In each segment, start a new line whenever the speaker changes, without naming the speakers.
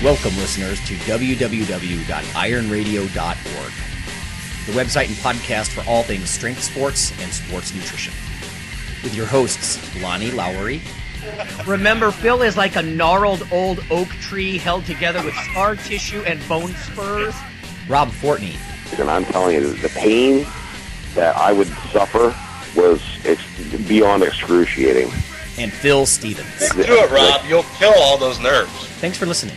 Welcome, listeners, to www.IronRadio.org, the website and podcast for all things strength sports and sports nutrition. With your hosts, Lonnie Lowery.
Remember, Phil is like a gnarled old oak tree held together with scar tissue and bone spurs.
Rob Fortney.
And I'm telling you, the pain that I would suffer was beyond excruciating.
And Phil Stevens.
Do it, Rob. You'll kill all those nerves.
Thanks for listening.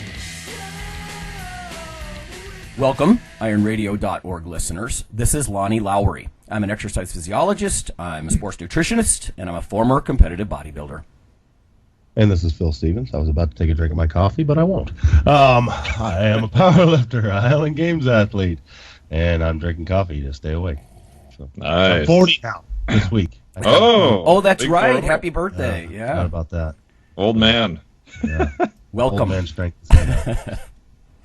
Welcome, IronRadio.org listeners. This is Lonnie Lowery. I'm an exercise physiologist, I'm a sports nutritionist, and I'm a former competitive bodybuilder.
And this is Phil Stevens. I was about to take a drink of my coffee, but I won't. I am a powerlifter, a Highland Games athlete, and I'm drinking coffee to stay awake. So,
nice.
I'm 40 now this week.
Oh, that's right.
40.
Happy birthday. Yeah.
Forgot about that.
Old man.
Yeah.
Welcome.
Old man strength.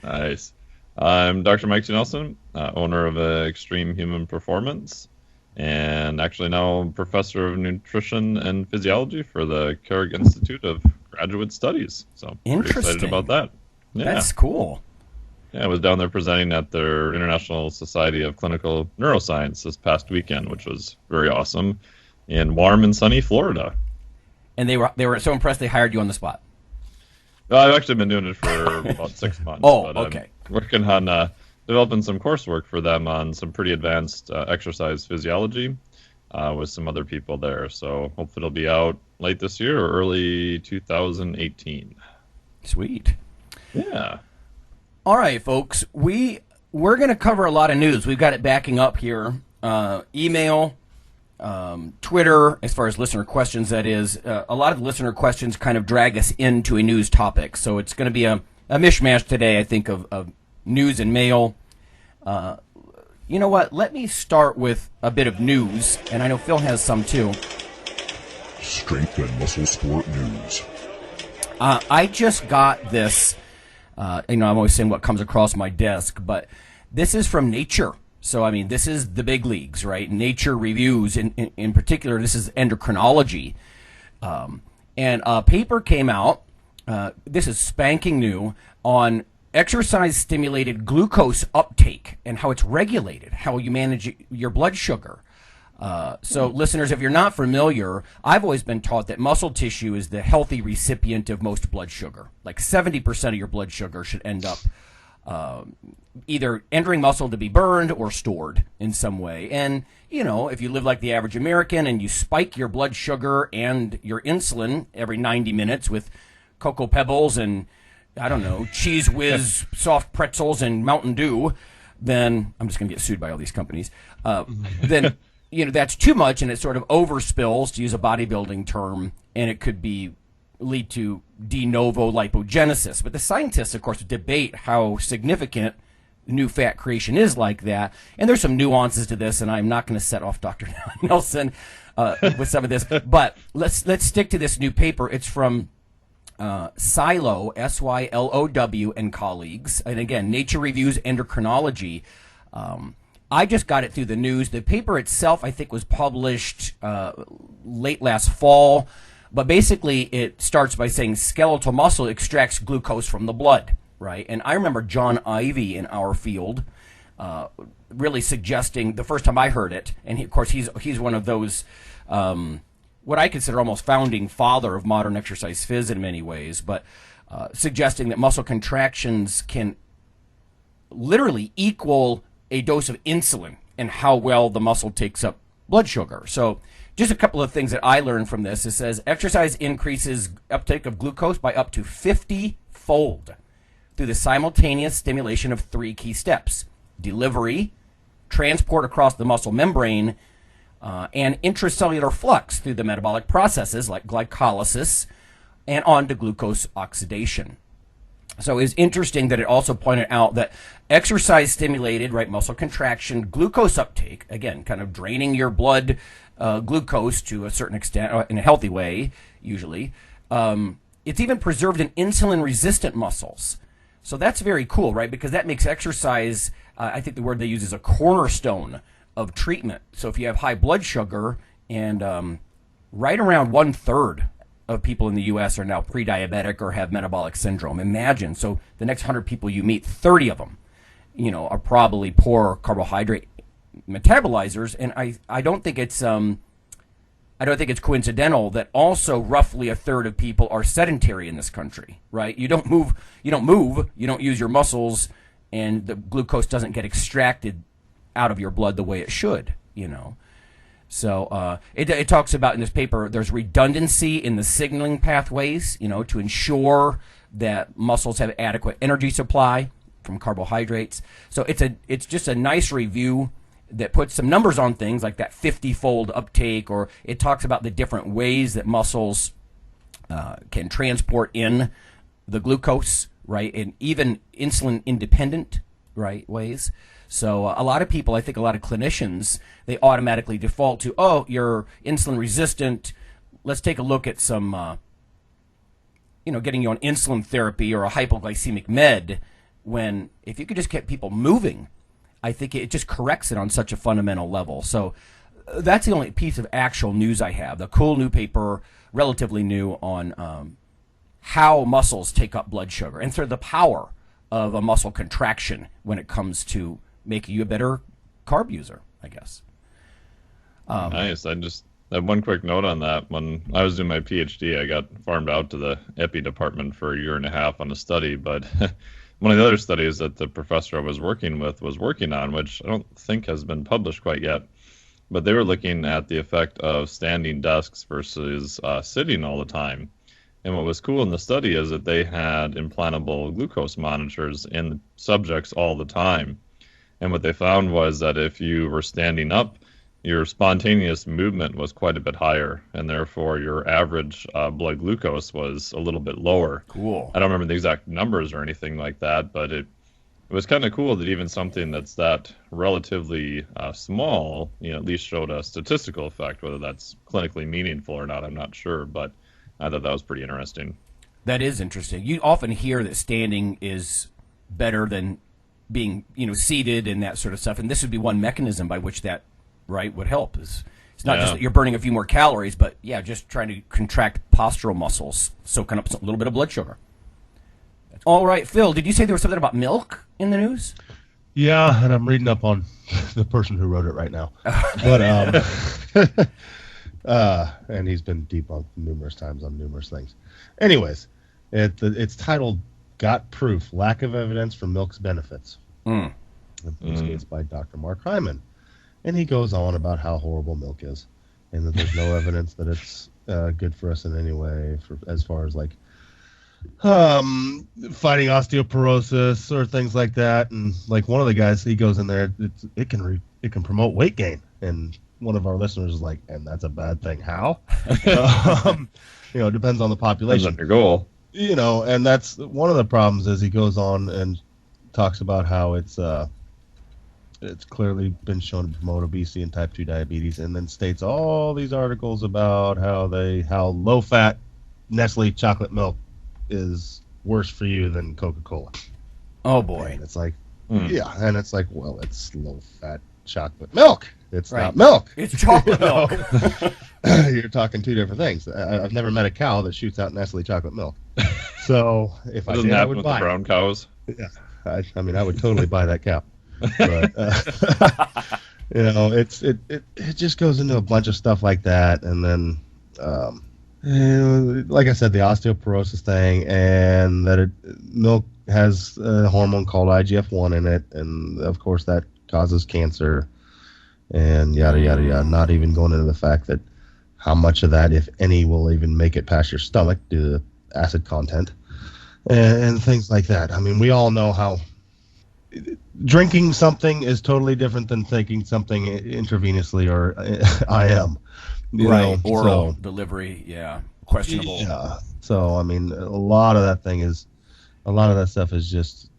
Nice. I'm Dr. Mike Nelson, owner of Extreme Human Performance, and actually now professor of nutrition and physiology for the Carrick Institute of Graduate Studies. So pretty excited about that. Yeah.
That's cool.
Yeah, I was down there presenting at their International Society of Clinical Neuroscience this past weekend, which was very awesome, in warm and sunny Florida.
And they were so impressed they hired you on the spot.
Well, I've actually been doing it for about 6 months.
Oh,
but
okay.
I'm working on developing some coursework for them on some pretty advanced exercise physiology with some other people there. So hopefully it'll be out late this year or early 2018.
Sweet.
Yeah.
All right, folks. We're going to cover a lot of news. We've got it backing up here. Email, Twitter, as far as listener questions, that is. A lot of the listener questions kind of drag us into a news topic. So it's going to be a mishmash today, I think, of news and mail. You know what? Let me start with a bit of news, and I know Phil has some too.
Strength and muscle sport news.
I just got this. I'm always saying what comes across my desk, but this is from Nature. So, I mean, this is the big leagues, right? Nature reviews, in particular, this is endocrinology. And a paper came out, this is spanking new, on exercise-stimulated glucose uptake and how it's regulated, how you manage your blood sugar. So, listeners, if you're not familiar, I've always been taught that muscle tissue is the healthy recipient of most blood sugar. Like 70% of your blood sugar should end up either entering muscle to be burned or stored in some way. And, you know, if you live like the average American and you spike your blood sugar and your insulin every 90 minutes with Cocoa Pebbles and, I don't know, Cheese Whiz, soft pretzels, and Mountain Dew, then I'm just going to get sued by all these companies. Then, you know, that's too much and it sort of overspills, to use a bodybuilding term, and it could lead to de novo lipogenesis. But the scientists, of course, debate how significant new fat creation is like that. And there's some nuances to this, and I'm not going to set off Dr. Nelson with some of this. But let's stick to this new paper. It's from Sylow, Sylow, and colleagues. And again, Nature Reviews Endocrinology. I just got it through the news. The paper itself, I think, was published late last fall. But basically, it starts by saying skeletal muscle extracts glucose from the blood, right? And I remember John Ivey in our field really suggesting, the first time I heard it, and of course he's one of those, what I consider almost founding father of modern exercise phys in many ways, but suggesting that muscle contractions can literally equal a dose of insulin and how well the muscle takes up blood sugar. So just a couple of things that I learned from this. It says exercise increases uptake of glucose by up to 50-fold through the simultaneous stimulation of 3 key steps: delivery, transport across the muscle membrane, and intracellular flux through the metabolic processes like glycolysis and on to glucose oxidation. So it's interesting that it also pointed out that exercise stimulated, right, muscle contraction, glucose uptake, again, kind of draining your blood glucose to a certain extent, in a healthy way, usually. It's even preserved in insulin-resistant muscles. So that's very cool, right? Because that makes exercise, I think the word they use is a cornerstone of treatment. So if you have high blood sugar and right around 1/3 of people in the U.S. are now pre-diabetic or have metabolic syndrome. Imagine. So the next 100 people you meet, 30 of them, are probably poor carbohydrate metabolizers. And I don't think it's coincidental that also roughly a third of people are sedentary in this country, right? You don't move, you don't use your muscles, and the glucose doesn't get extracted out of your blood the way it should, So it talks about in this paper there's redundancy in the signaling pathways, to ensure that muscles have adequate energy supply from carbohydrates. So it's just a nice review that puts some numbers on things like that 50-fold uptake, or it talks about the different ways that muscles can transport in the glucose, right, and even insulin-independent, right, ways. So a lot of people, I think a lot of clinicians, they automatically default to, oh, you're insulin resistant. Let's take a look at some, getting you on insulin therapy or a hypoglycemic med, when if you could just get people moving, I think it just corrects it on such a fundamental level. So that's the only piece of actual news I have. The cool new paper, relatively new, on how muscles take up blood sugar and sort of the power of a muscle contraction when it comes to making you a better carb user, I guess.
Nice. I just have one quick note on that. When I was doing my PhD, I got farmed out to the epi department for a year and a half on a study, but one of the other studies that the professor I was working with was working on, which I don't think has been published quite yet, but they were looking at the effect of standing desks versus sitting all the time. And what was cool in the study is that they had implantable glucose monitors in the subjects all the time. And what they found was that if you were standing up, your spontaneous movement was quite a bit higher, and therefore your average blood glucose was a little bit lower.
Cool.
I don't remember the exact numbers or anything like that, but it was kind of cool that even something that's that relatively small, at least showed a statistical effect. Whether that's clinically meaningful or not, I'm not sure, but I thought that was pretty interesting.
That is interesting. You often hear that standing is better than being, seated and that sort of stuff, and this would be one mechanism by which that, right, would help. It's not just that you're burning a few more calories, but just trying to contract postural muscles, soaking up a little bit of blood sugar. All right, Phil, did you say there was something about milk in the news?
Yeah, and I'm reading up on the person who wrote it right now. But and he's been debunked numerous times on numerous things. Anyways, it's titled "Got Proof: Lack of Evidence for Milk's Benefits." It's by Dr. Mark Hyman. And he goes on about how horrible milk is, and that there's no evidence that it's good for us in any way, as far as like fighting osteoporosis or things like that. And like one of the guys, he goes in there, it can promote weight gain, and one of our listeners is like, and that's a bad thing. How? It depends on the population.
Depends on your goal.
And that's one of the problems. Is he goes on and talks about how it's clearly been shown to promote obesity and type 2 diabetes, and then states all these articles about how low-fat Nestle chocolate milk is worse for you than Coca-Cola.
Oh, boy.
And it's like, and it's like, well, it's low-fat chocolate milk. It's not milk.
It's chocolate milk.
You're talking two different things. I've never met a cow that shoots out Nestle chocolate milk. So if I did, I would buy
the brown cows.
Yeah, I would totally buy that cow. But it just goes into a bunch of stuff like that, and then like I said, the osteoporosis thing, and that milk has a hormone called IGF-1 in it, and of course that causes cancer, and yada yada yada. Not even going into the fact that how much of that, if any, will even make it past your stomach due to the acid content and things like that. I mean, we all know how drinking something is totally different than taking something intravenously or IM.
Oral delivery, questionable.
Yeah. So, I mean, a lot of that stuff is just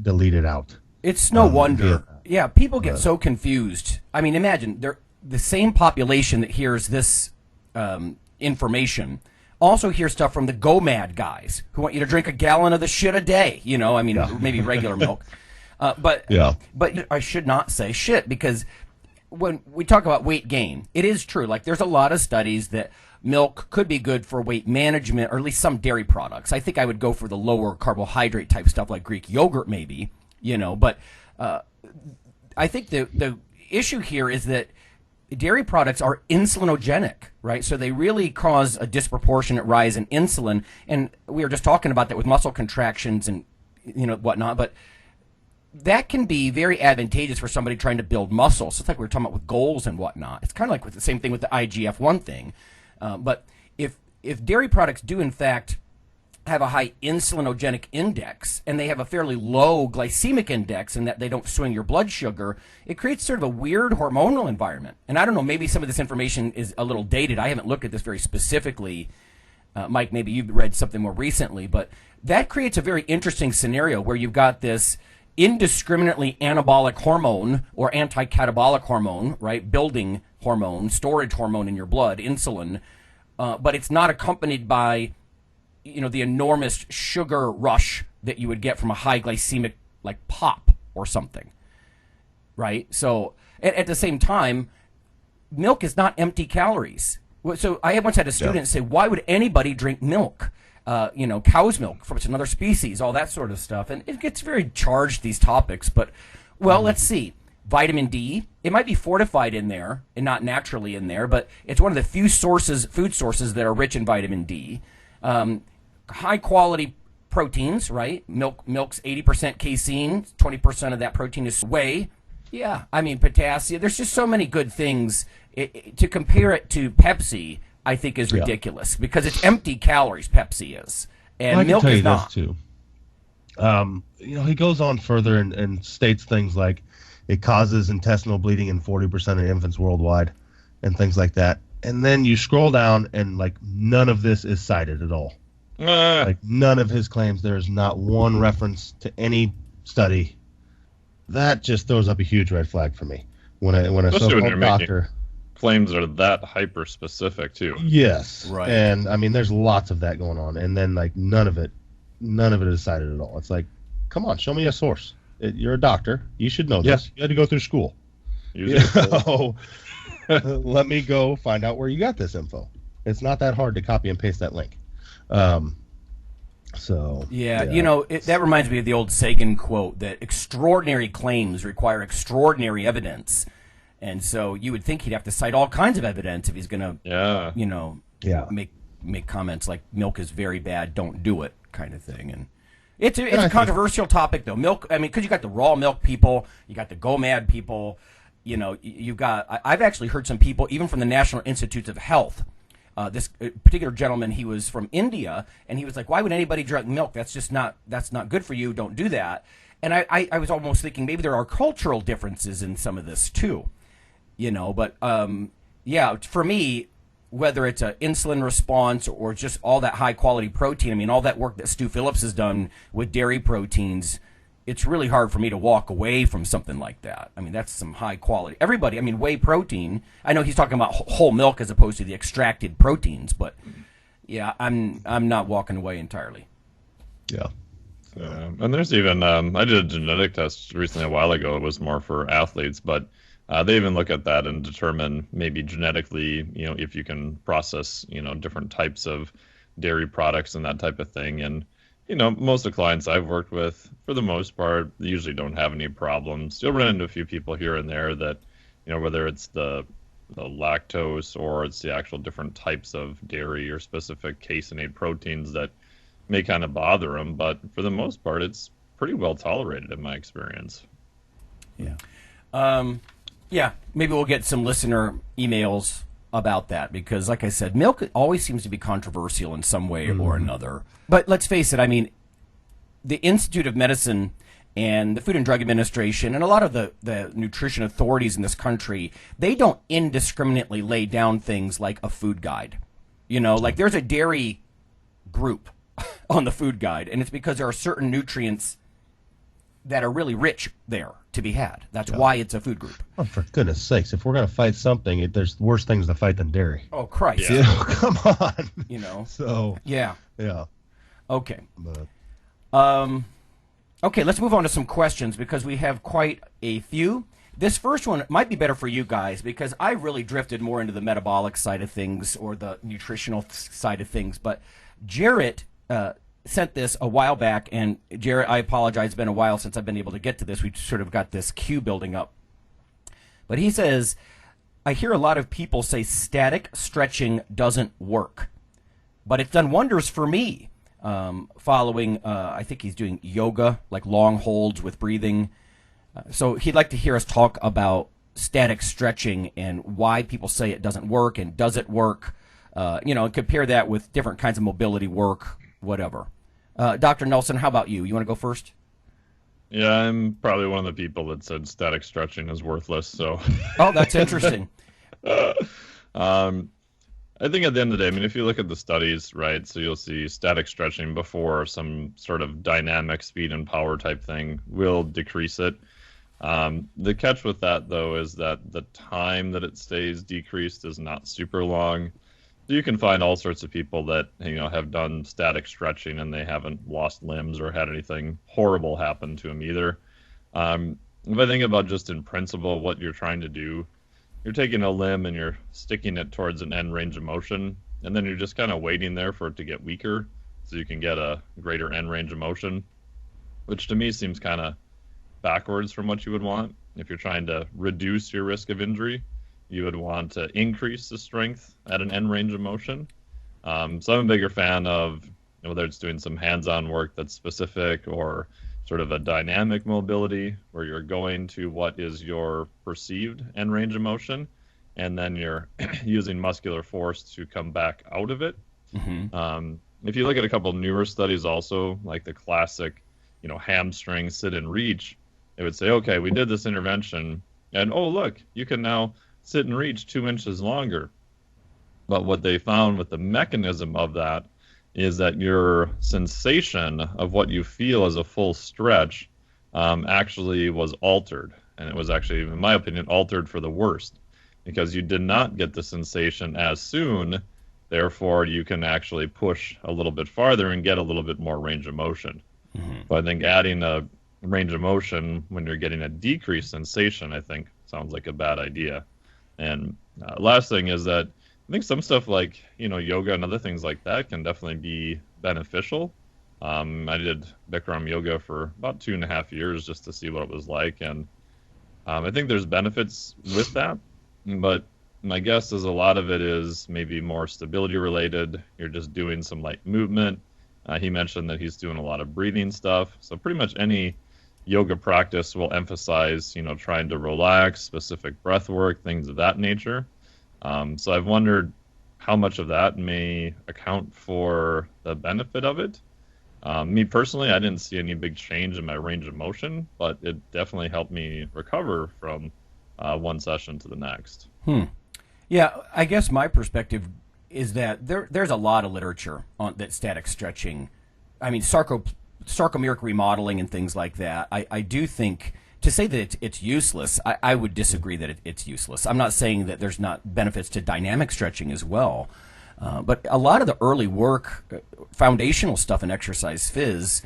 deleted out.
It's no wonder. Yeah, people get so confused. I mean, imagine the same population that hears this information also hear stuff from the GoMad guys who want you to drink a gallon of the shit a day. Maybe regular milk. But I should not say shit, because when we talk about weight gain, it is true. Like, there's a lot of studies that milk could be good for weight management, or at least some dairy products. I think I would go for the lower carbohydrate type stuff like Greek yogurt maybe, but I think the issue here is that dairy products are insulinogenic, right? So they really cause a disproportionate rise in insulin. And we were just talking about that with muscle contractions and, whatnot. But that can be very advantageous for somebody trying to build muscle. So it's like we were talking about with goals and whatnot. It's kind of like with the same thing with the IGF-1 thing. But if dairy products do, in fact, have a high insulinogenic index, and they have a fairly low glycemic index in that they don't swing your blood sugar, it creates sort of a weird hormonal environment. And I don't know, maybe some of this information is a little dated. I haven't looked at this very specifically. Mike, maybe you've read something more recently, but that creates a very interesting scenario where you've got this indiscriminately anabolic hormone or anti-catabolic hormone, right, building hormone, storage hormone in your blood, insulin, but it's not accompanied by the enormous sugar rush that you would get from a high glycemic, like pop or something, right? So at the same time, milk is not empty calories. So I once had a student say, why would anybody drink milk? Cow's milk from another species, all that sort of stuff. And it gets very charged, these topics. But, let's see. Vitamin D, it might be fortified in there and not naturally in there, but it's one of the few food sources that are rich in vitamin D. High quality proteins, right? Milk's 80% casein, 20% of that protein is whey. Yeah, potassium. There's just so many good things. To compare it to Pepsi, I think is ridiculous because it's empty calories. Pepsi is, and milk is not.
This too. He goes on further and states things like it causes intestinal bleeding in 40% of infants worldwide, and things like that. And then you scroll down, and none of this is cited at all. None of his claims. There is not one reference to any study. That just throws up a huge red flag for me. When a so-called doctor
claims are that hyper specific too.
Yes,
right.
And there's lots of that going on, and then none of it is cited at all. It's like, come on, show me a source. You're a doctor. You should know this. You had to go through school. Let me go find out where you got this info. It's not that hard to copy and paste that link. That reminds me of the old Sagan quote that extraordinary claims require extraordinary evidence. And so you would think he'd have to cite all kinds of evidence if he's going to, make comments like milk is very bad, don't do it kind of thing. And it's a controversial topic, though. Milk, because you got the raw milk people, you got the go mad people, I've actually heard some people, even from the National Institutes of Health, this particular gentleman, he was from India, and he was like, why would anybody drink milk? That's not good for you. Don't do that. And I was almost thinking maybe there are cultural differences in some of this too, but for me, whether it's an insulin response or just all that high quality protein, all that work that Stu Phillips has done with dairy proteins, it's really hard for me to walk away from something like that. That's some high quality. Everybody, whey protein, I know he's talking about whole milk as opposed to the extracted proteins, but yeah, I'm not walking away entirely. Yeah.
And there's even, I did a genetic test recently a while ago. It was more for athletes, but they even look at that and determine maybe genetically, if you can process, different types of dairy products and that type of thing. And most of the clients I've worked with, for the most part, usually don't have any problems. You'll run into a few people here and there that, whether it's the lactose or it's the actual different types of dairy or specific caseinate proteins that may kind of bother them. But for the most part, it's pretty well tolerated in my experience.
Yeah. Maybe we'll get some listener emails about that because, like I said, milk always seems to be controversial in some way or another. But let's face it, the Institute of Medicine and the Food and Drug Administration and a lot of the nutrition authorities in this country, they don't indiscriminately lay down things like a food guide. Like there's a dairy group on the food guide, and it's because there are certain nutrients that are really rich there to be had. That's why it's a food group.
Oh, for goodness sakes, if we're going to fight something, there's worse things to fight than dairy.
Oh, Christ.
Yeah. Come on. So.
Yeah.
Yeah.
Okay. Okay, let's move on to some questions because we have quite a few. This first one might be better for you guys because I really drifted more into the metabolic side of things or the nutritional side of things. But Jarrett sent this a while back, and Jarrett, I apologize, it's been a while since I've been able to get to this. We sort of got this queue building up. But he says, I hear a lot of people say static stretching doesn't work, but it's done wonders for me. Following, I think he's doing yoga, like long holds with breathing. So he'd like to hear us talk about static stretching and why people say it doesn't work and does it work, and compare that with different kinds of mobility work, whatever. Dr. Nelson, how about you? You want to go first?
Yeah, I'm probably one of the people that said static stretching is worthless. So.
Oh, that's interesting.
I think at the end of the day, I mean, if you look at the studies, right, so you'll see static stretching before some sort of dynamic speed and power type thing will decrease it. The catch with that, though, is that the time that it stays decreased is not super long. So you can find all sorts of people that, have done static stretching and they haven't lost limbs or had anything horrible happen to them either. If I think about just in principle what you're trying to do, you're taking a limb and you're sticking it towards an end range of motion, and then you're just kind of waiting there for it to get weaker so you can get a greater end range of motion, which to me seems kind of backwards from what you would want. If you're trying to reduce your risk of injury, you would want to increase the strength at an end range of motion. So I'm a bigger fan of whether it's doing some hands-on work that's specific or sort of a dynamic mobility where you're going to what is your perceived end range of motion, and then you're using muscular force to come back out of it. Mm-hmm. If you look at a couple newer studies also, like the classic, hamstring sit and reach, it would say, okay, we did this intervention, and oh, look, you can now sit and reach 2 inches longer. But what they found with the mechanism of that is that your sensation of what you feel as a full stretch actually was altered. And it was actually, in my opinion, altered for the worst, because you did not get the sensation as soon. Therefore, you can actually push a little bit farther and get a little bit more range of motion. Mm-hmm. So I think adding a range of motion when you're getting a decreased sensation, I think, sounds like a bad idea. And last thing is that I think some stuff like, yoga and other things like that can definitely be beneficial. I did Bikram yoga for about 2.5 years just to see what it was like. And I think there's benefits with that. But my guess is a lot of it is maybe more stability related. You're just doing some light movement. He mentioned that he's doing a lot of breathing stuff. So pretty much any yoga practice will emphasize, trying to relax, specific breath work, things of that nature. So I've wondered how much of that may account for the benefit of it. Me personally, I didn't see any big change in my range of motion, but it definitely helped me recover from one session to the next.
Yeah, I guess my perspective is that there's a lot of literature on that static stretching. I mean, sarcomeric remodeling and things like that. I do think to say that it's useless, I would disagree that it's useless. I'm not saying that there's not benefits to dynamic stretching as well. But a lot of the early work, foundational stuff in exercise phys,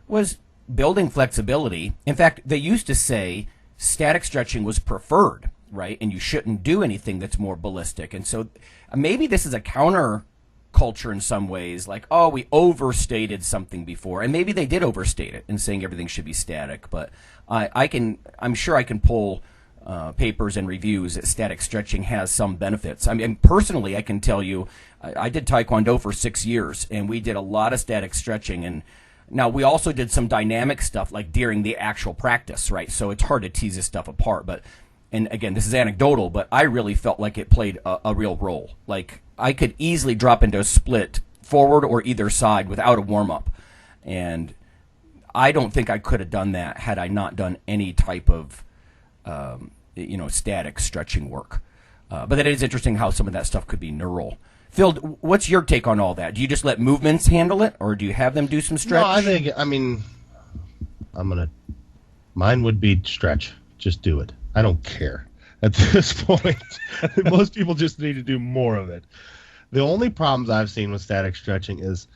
was building flexibility. In fact, they used to say static stretching was preferred, right? And you shouldn't do anything that's more ballistic. And so maybe this is a counter culture in some ways, like, oh, we overstated something before, and maybe they did overstate it in saying everything should be static. But I'm sure I can pull papers and reviews that static stretching has some benefits. I mean, personally, I can tell you, I did Taekwondo for 6 years, and we did a lot of static stretching. And now we also did some dynamic stuff, like during the actual practice, right? So it's hard to tease this stuff apart. But, and again, this is anecdotal, but I really felt like it played a real role. Like, I could easily drop into a split forward or either side without a warm-up. And I don't think I could have done that had I not done any type of, static stretching work. But it is interesting how some of that stuff could be neural. Phil, what's your take on all that? Do you just let movements handle it, or do you have them do some stretch?
No, mine would be stretch. Just do it. I don't care. At this point, most people just need to do more of it. The only problems I've seen with static stretching is,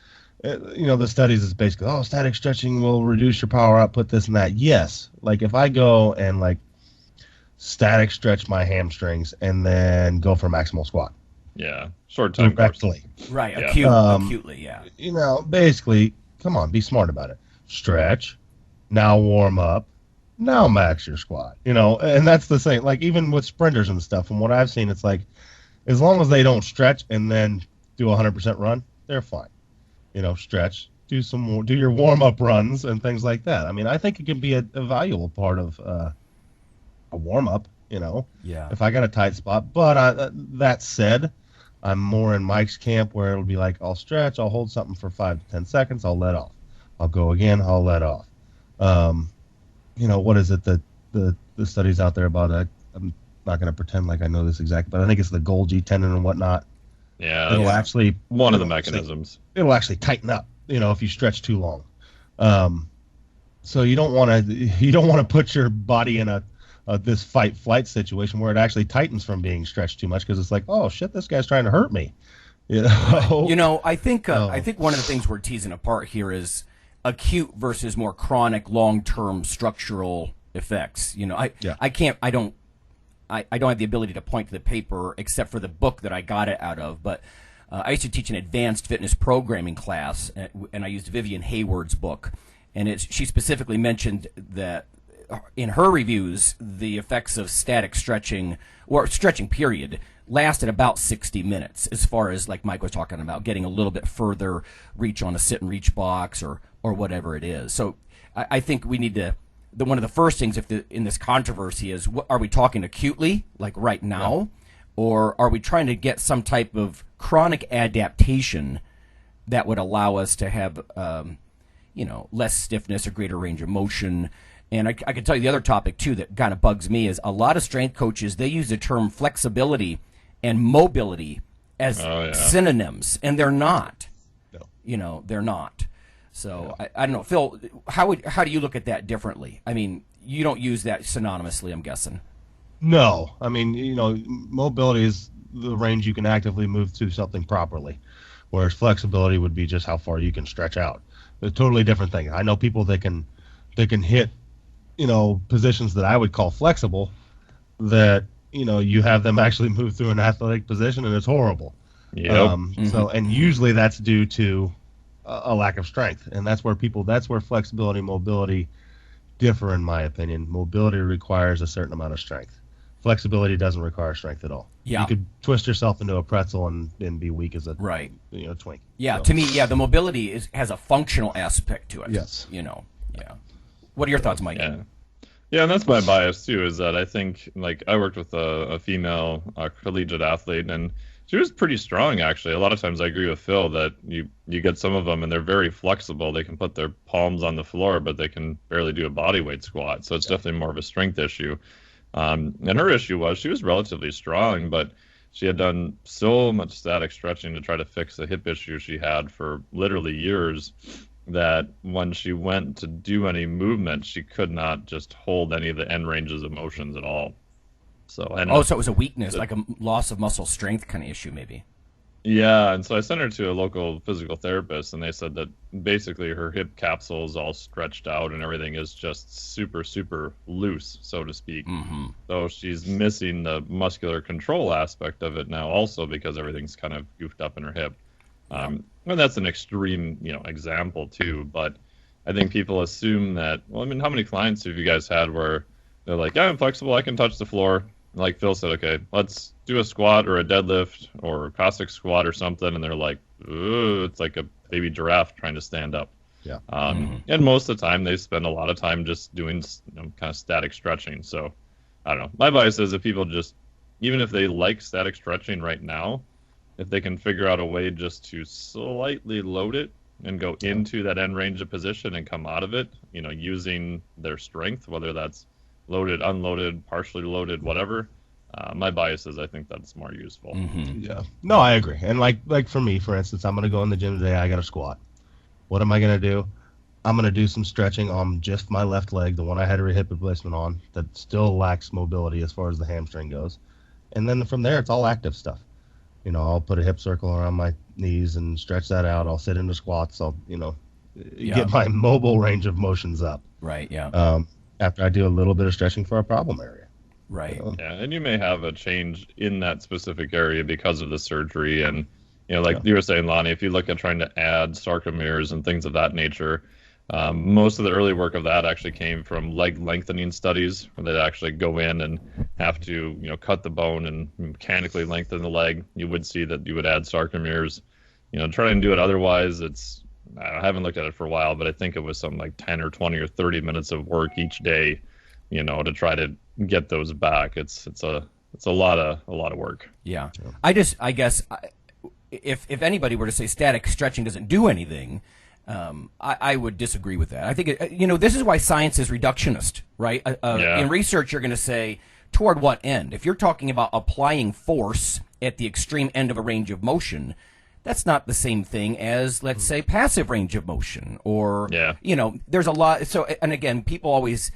the studies is basically, static stretching will reduce your power output, this and that. Yes. Like if I go and static stretch my hamstrings, and then go for maximal squat.
Yeah, short time
Directly.
Right,
Yeah.
acutely, yeah.
Basically, come on, be smart about it. Stretch, now warm up, now max your squat. And that's the same. Like, even with sprinters and stuff, from what I've seen, it's like, as long as they don't stretch and then do a 100% run, they're fine. Stretch, do your warm-up runs and things like that. I mean, I think it can be a valuable part of a warm-up,
Yeah.
if I got a tight spot. But that said, I'm more in Mike's camp where it'll be like, I'll stretch, I'll hold something for 5 to 10 seconds, I'll let off. I'll go again, I'll let off. What is it that the studies out there about? I'm not going to pretend like I know this exactly, but I think it's the Golgi tendon and whatnot.
Yeah,
It'll
that's
actually
one of the mechanisms.
It'll actually tighten up, if you stretch too long. So you don't want to put your body in this fight-flight situation where it actually tightens from being stretched too much, because it's like, oh shit, this guy's trying to hurt me.
I think one of the things we're teasing apart here is acute versus more chronic, long-term structural effects. I don't have the ability to point to the paper except for the book that I got it out of, but I used to teach an advanced fitness programming class, and I used Vivian Hayward's book, and she specifically mentioned that in her reviews, the effects of static stretching, or stretching period, lasted about 60 minutes, as far as, like Mike was talking about, getting a little bit further reach on a sit and reach box or whatever it is. So I think we need to, one of the first things in this controversy is, are we talking acutely, like right now, or are we trying to get some type of chronic adaptation that would allow us to have, less stiffness or greater range of motion? And I can tell you the other topic, too, that kind of bugs me is a lot of strength coaches, they use the term flexibility and mobility as synonyms, and they're not. No. They're not. So, I don't know. Phil, how do you look at that differently? I mean, you don't use that synonymously, I'm guessing.
No. I mean, mobility is the range you can actively move to something properly, whereas flexibility would be just how far you can stretch out. They're totally different thing. I know people that can hit positions that I would call flexible, that you have them actually move through an athletic position and it's horrible.
Yep.
So, and usually that's due to a lack of strength, and that's where flexibility and mobility differ, in my opinion. Mobility requires a certain amount of strength. Flexibility doesn't require strength at all.
Yeah.
You could twist yourself into a pretzel and be weak as a twink.
Yeah, to me, the mobility has a functional aspect to it.
Yes.
Yeah. What are your thoughts, Mike?
Yeah, and that's my bias too, is that I think, like, I worked with a female collegiate athlete, and she was pretty strong, actually. A lot of times I agree with Phil that you get some of them and they're very flexible. They can put their palms on the floor, but they can barely do a body weight squat. So it's definitely more of a strength issue. And her issue was she was relatively strong, but she had done so much static stretching to try to fix a hip issue she had for literally years, that when she went to do any movement, she could not just hold any of the end ranges of motions at all. So it
was a weakness, like a loss of muscle strength kind of issue, maybe.
Yeah, and so I sent her to a local physical therapist, and they said that basically her hip capsule is all stretched out and everything is just super, super loose, so to speak.
Mm-hmm.
So she's missing the muscular control aspect of it now also, because everything's kind of goofed up in her hip. And that's an extreme, example too. But I think people assume that. Well, I mean, how many clients have you guys had where they're like, "Yeah, I'm flexible. I can touch the floor." Like Phil said, "Okay, let's do a squat or a deadlift or a Cossack squat or something," and they're like, "Ooh, it's like a baby giraffe trying to stand up."
Yeah.
And most of the time, they spend a lot of time just doing kind of static stretching. So I don't know. My bias is if people just, even if they like static stretching right now, if they can figure out a way just to slightly load it and go into that end range of position and come out of it, using their strength, whether that's loaded, unloaded, partially loaded, whatever. My bias is I think that's more useful.
Mm-hmm.
Yeah. No, I agree. And like for me, for instance, I'm going to go in the gym today. I got a squat. What am I going to do? I'm going to do some stretching on just my left leg, the one I had a hip replacement on, that still lacks mobility as far as the hamstring goes. And then from there, it's all active stuff. I'll put a hip circle around my knees and stretch that out. I'll sit into squats. I'll, get my mobile range of motions up.
Right, yeah.
After I do a little bit of stretching for a problem area.
Right.
Yeah, and you may have a change in that specific area because of the surgery. And, like you were saying, Lonnie, if you look at trying to add sarcomeres and things of that nature, most of the early work of that actually came from leg lengthening studies, where they'd actually go in and have to, cut the bone and mechanically lengthen the leg. You would see that you would add sarcomeres. Try and do it otherwise. I haven't looked at it for a while, but I think it was something like 10 or 20 or 30 minutes of work each day, to try to get those back. It's a lot of work.
Yeah. I guess if anybody were to say static stretching doesn't do anything, I would disagree with that. I think this is why science is reductionist, right? In research, you're going to say toward what end? If you're talking about applying force at the extreme end of a range of motion, that's not the same thing as, let's say, passive range of motion, or there's a lot. So, and again, people always.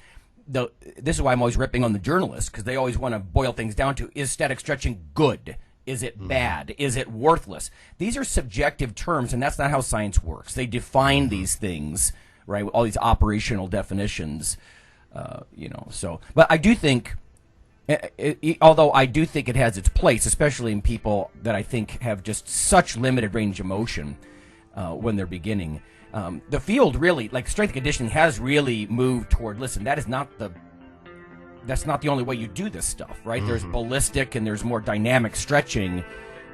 This is why I'm always ripping on the journalists, because they always want to boil things down to, is static stretching good? Is it bad? Is it worthless? These are subjective terms, and that's not how science works. They define these things, right? All these operational definitions, So, but I do think, although I do think it has its place, especially in people that I think have just such limited range of motion when they're beginning. The field really, like strength and conditioning, has really moved toward, listen, that's not the only way you do this stuff, right? There's ballistic and there's more dynamic stretching,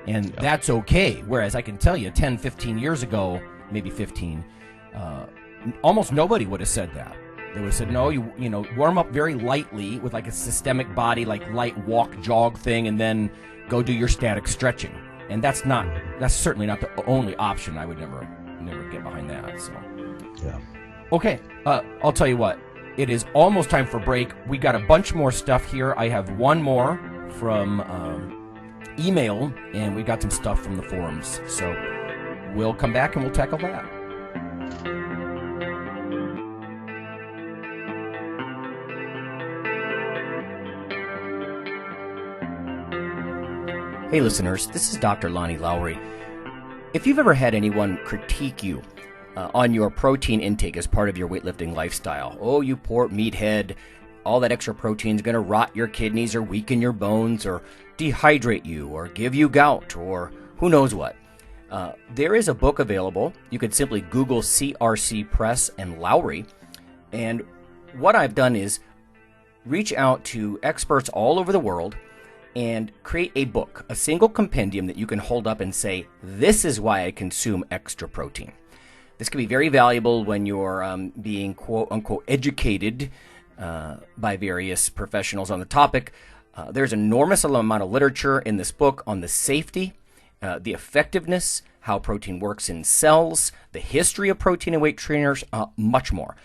and that's okay. Whereas I can tell you 10, 15 years ago, maybe 15, almost nobody would have said that. They would have said, no, you warm up very lightly with like a systemic body, like light walk, jog thing, and then go do your static stretching. And that's certainly not the only option. I would never get behind that. So, yeah. Okay, I'll tell you what. It is almost time for break. We got a bunch more stuff here. I have one more from email, and we got some stuff from the forums. So we'll come back and we'll tackle that.
Hey listeners, this is Dr. Lonnie Lowery. If you've ever had anyone critique you on your protein intake as part of your weightlifting lifestyle, oh, you poor meathead, all that extra protein is going to rot your kidneys or weaken your bones or dehydrate you or give you gout or who knows what. There is a book available. You could simply Google CRC Press and Lowery. And what I've done is reach out to experts all over the world and create a book, a single compendium that you can hold up and say, this is why I consume extra protein. This can be very valuable when you're being quote-unquote educated by various professionals on the topic. There's an enormous amount of literature in this book on the safety, the effectiveness, how protein works in cells, the history of protein and weight trainers, much more.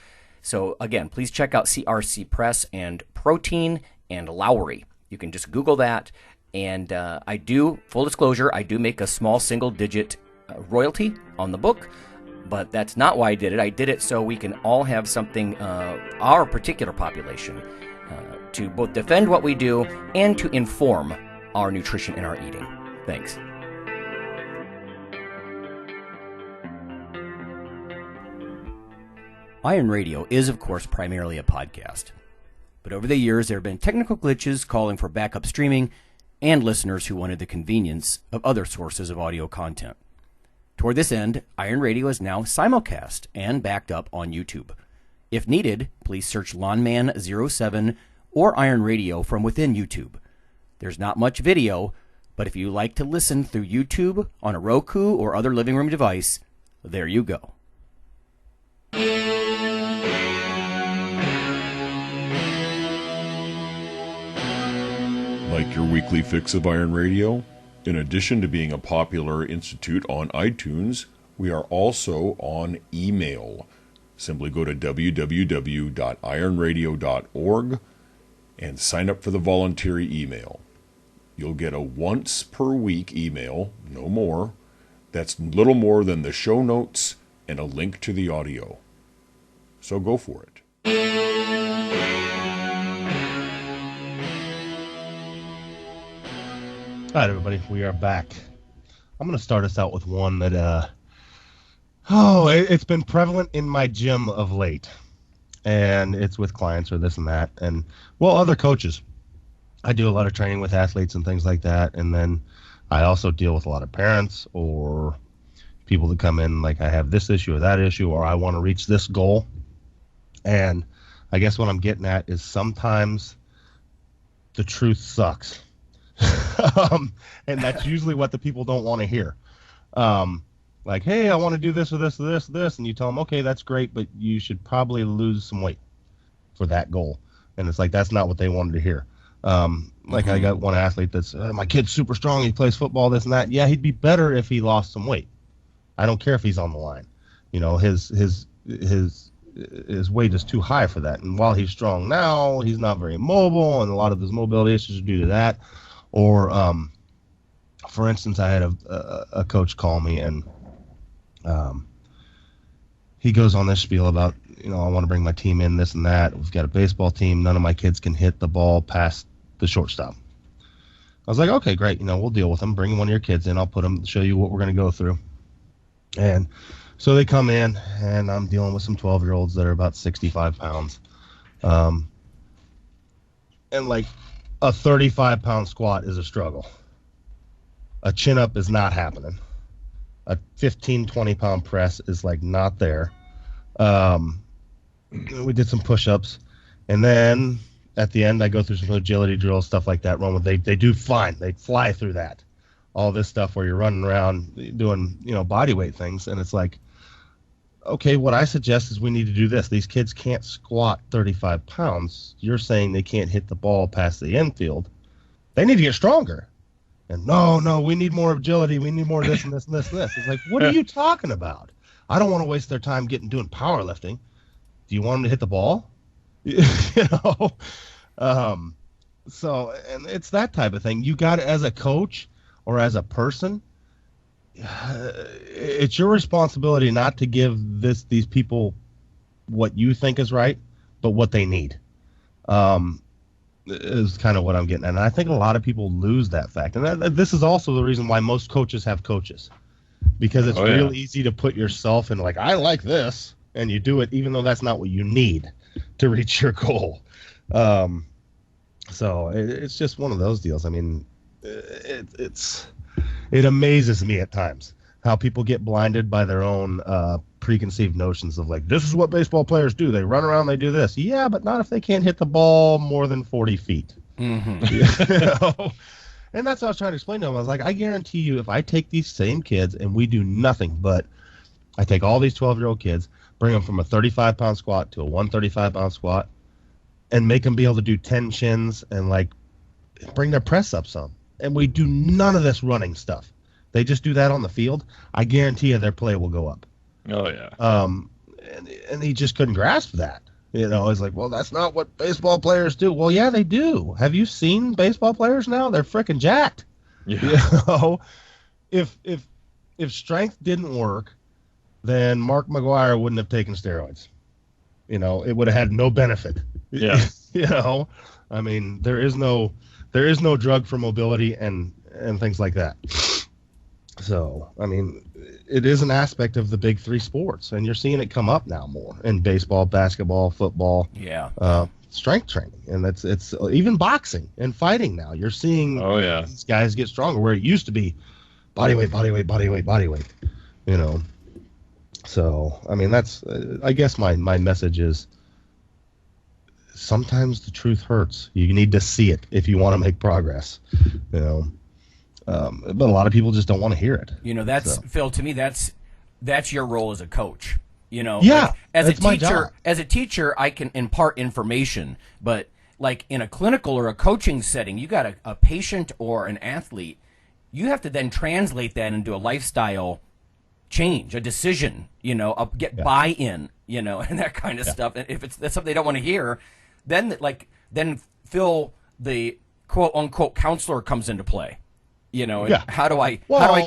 So again, please check out CRC Press and Protein and Lowery. You can just Google that, and I do, full disclosure, I do make a small single-digit royalty on the book, but that's not why I did it. I did it so we can all have something, our particular population, to both defend what we do and to inform our nutrition and our eating. Thanks. Iron Radio is, of course, primarily a podcast. But over the years, there have been technical glitches calling for backup streaming and listeners who wanted the convenience of other sources of audio content. Toward this end, Iron Radio is now simulcast and backed up on YouTube. If needed, please search Lawnman07 or Iron Radio from within YouTube. There's not much video, but if you like to listen through YouTube on a Roku or other living room device, there you go.
Like your weekly fix of Iron Radio? In addition to being a popular institute on iTunes, we are also on email. Simply go to www.ironradio.org and sign up for the voluntary email. You'll get a once per week email, no more. That's little more than the show notes and a link to the audio. So go for it.
All right, everybody, we are back. I'm going to start us out with one that, it's been prevalent in my gym of late. And it's with clients or this and that, and, well, other coaches. I do a lot of training with athletes and things like that, and then I also deal with a lot of parents or people that come in like, I have this issue or that issue, or I want to reach this goal. And I guess what I'm getting at is sometimes the truth sucks. And that's usually what the people don't want to hear. Like, hey, I want to do this or this or this or this. And you tell them, okay, that's great, but you should probably lose some weight for that goal. And it's like, that's not what they wanted to hear. Like I got one athlete that's, my kid's super strong. He plays football, this and that. Yeah, he'd be better if he lost some weight. I don't care if he's on the line. You know, his weight is too high for that. And while he's strong now, he's not very mobile, and a lot of his mobility issues are due to that. Or, for instance, I had a coach call me, and he goes on this spiel about, you know, I want to bring my team in, this and that. We've got a baseball team. None of my kids can hit the ball past the shortstop. I was like, okay, great. You know, we'll deal with them. Bring one of your kids in. I'll put them, show you what we're going to go through. And so they come in, and I'm dealing with some 12-year-olds that are about 65 pounds. And like a 35-pound squat is a struggle. A chin-up is not happening. A 15, 20-pound press is like not there. We did some push-ups, and then at the end I go through some agility drills, stuff like that. They do fine. They fly through that. All this stuff where you're running around doing, you know, body weight things, and it's like, okay, what I suggest is we need to do this. These kids can't squat 35 pounds. You're saying they can't hit the ball past the infield. They need to get stronger. And no, we need more agility. We need more this and this and this and this. It's like, what are you talking about? I don't want to waste their time doing powerlifting. Do you want them to hit the ball? You know? So, and it's that type of thing. You got to, as a coach or as a person, it's your responsibility not to give these people what you think is right, but what they need. Is kind of what I'm getting at. And I think a lot of people lose that fact. And this is also the reason why most coaches have coaches, because it's real easy to put yourself in like, I like this, and you do it even though that's not what you need to reach your goal. So it's just one of those deals. I mean, it amazes me at times how people get blinded by their own preconceived notions of like, this is what baseball players do. They run around, they do this. Yeah, but not if they can't hit the ball more than 40 feet. Mm-hmm. You know? And that's what I was trying to explain to them. I was like, I guarantee you, if I take these same kids and we do nothing but I take all these 12-year-old kids, bring them from a 35-pound squat to a 135-pound squat, and make them be able to do 10 chins and like bring their press up some. And we do none of this running stuff. They just do that on the field. I guarantee you their play will go up.
Oh, yeah.
And he just couldn't grasp that. You know, it's like, well, that's not what baseball players do. Well, yeah, they do. Have you seen baseball players now? They're freaking jacked. Yeah. You know, if strength didn't work, then Mark McGwire wouldn't have taken steroids. You know, it would have had no benefit.
Yeah.
You know, I mean, there is no drug for mobility and things like that. So, I mean, it is an aspect of the big three sports, and you're seeing it come up now more in baseball, basketball, football.
Yeah.
Strength training, and it's even boxing and fighting now. You're seeing these guys get stronger where it used to be body weight. You know. So, I mean, that's I guess my message is sometimes the truth hurts. You need to see it if you want to make progress. You know. But a lot of people just don't want to hear it.
You know, Phil, to me, that's your role as a coach. You know,
yeah,
like, as a teacher, I can impart information, but like in a clinical or a coaching setting, you got a patient or an athlete, you have to then translate that into a lifestyle change, a decision, you know, get buy-in, you know, and that kind of stuff. And if that's something they don't want to hear, then Phil, the quote unquote counselor, comes into play. You know, how do I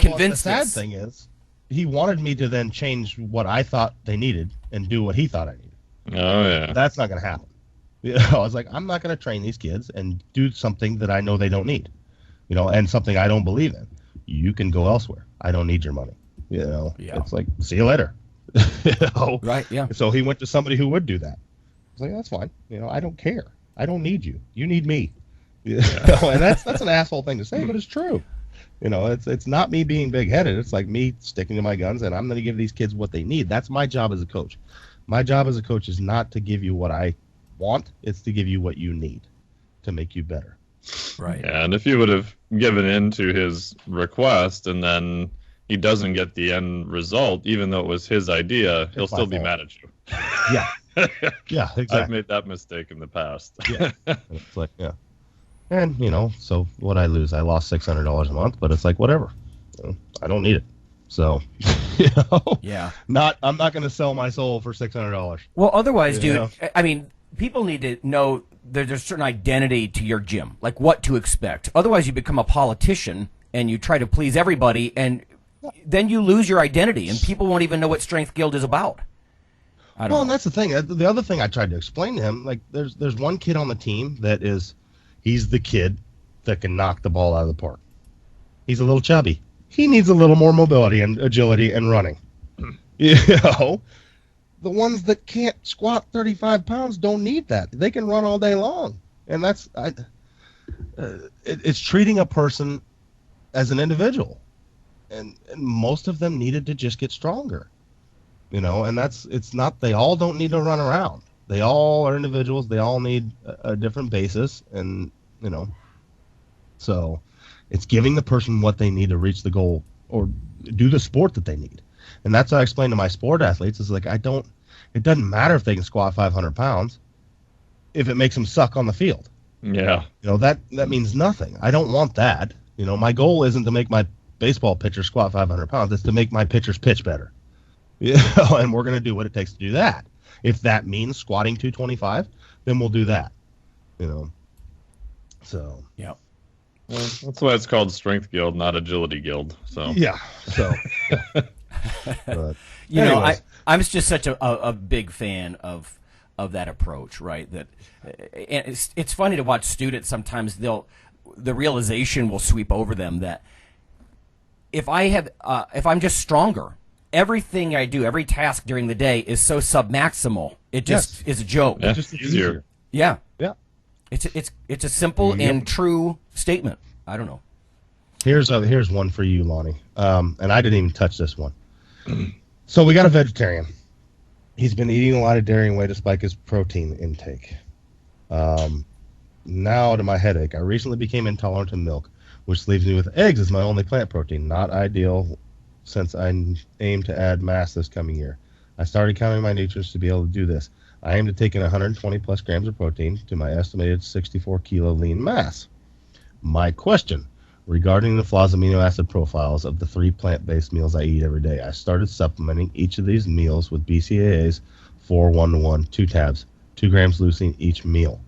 convince
the sad thing is, he wanted me to then change what I thought they needed and do what he thought I needed.
Oh, yeah.
That's not going to happen. You know, I was like, I'm not going to train these kids and do something that I know they don't need, you know, and something I don't believe in. You can go elsewhere. I don't need your money. You know, It's like, see you later. You know?
Right, yeah.
So he went to somebody who would do that. I was like, that's fine. You know, I don't care. I don't need you. You need me. You know, and that's an asshole thing to say, but it's true. You know, it's not me being big-headed. It's like me sticking to my guns, and I'm going to give these kids what they need. That's my job as a coach. My job as a coach is not to give you what I want. It's to give you what you need to make you better.
Right.
Yeah, and if you would have given in to his request and then he doesn't get the end result, even though it was his idea, he'll still be mad at you.
Yeah. Yeah, exactly.
I've made that mistake in the past.
Yeah. It's like, yeah. And, you know, so what I lose? I lost $600 a month, but it's like, whatever. You know, I don't need it. So, you know,
Yeah.
I'm not going to sell my soul for $600.
Well, otherwise,
You
dude,
know?
I mean, people need to know there's a certain identity to your gym, like what to expect. Otherwise, you become a politician and you try to please everybody, and then you lose your identity, and people won't even know what Strength Guild is about. I don't know.
And that's the thing. The other thing I tried to explain to him, like, there's one kid on the team that he's the kid that can knock the ball out of the park. He's a little chubby. He needs a little more mobility and agility and running. You know, the ones that can't squat 35 pounds don't need that. They can run all day long. And it's treating a person as an individual. And most of them needed to just get stronger. You know, and it's not, they all don't need to run around. They all are individuals. They all need a different basis. And, you know, so it's giving the person what they need to reach the goal or do the sport that they need. And that's what I explain to my sport athletes is like, it doesn't matter if they can squat 500 pounds if it makes them suck on the field.
Yeah.
You know, that means nothing. I don't want that. You know, my goal isn't to make my baseball pitcher squat 500 pounds. It's to make my pitchers pitch better. You know, and we're going to do what it takes to do that. If that means squatting 225, then we'll do that. You know, so.
Yeah.
Well, that's why it's called Strength Guild, not Agility Guild. So
Yeah. So. But,
You know,
anyways.
I'm just such a big fan of that approach, right? That and it's funny to watch students sometimes. The realization will sweep over them that if I'm just stronger, everything I do, every task during the day is so submaximal. It just is a joke.
yeah,
just
easier.
Yeah,
Yeah.
it's a simple and true statement. I don't know.
Here's one for you, Lonnie. And I didn't even touch this one. So we got a vegetarian. He's been eating a lot of dairy and whey to spike his protein intake. Now to my headache. I recently became intolerant to milk, which leaves me with eggs as my only plant protein. Not ideal since I aim to add mass this coming year. I started counting my nutrients to be able to do this. I aim to take in 120 plus grams of protein to my estimated 64 kilo lean mass. My question regarding the flaw's amino acid profiles of the 3 plant-based meals I eat every day. I started supplementing each of these meals with BCAAs 4:1:1, 2 tabs, 2 grams leucine each meal.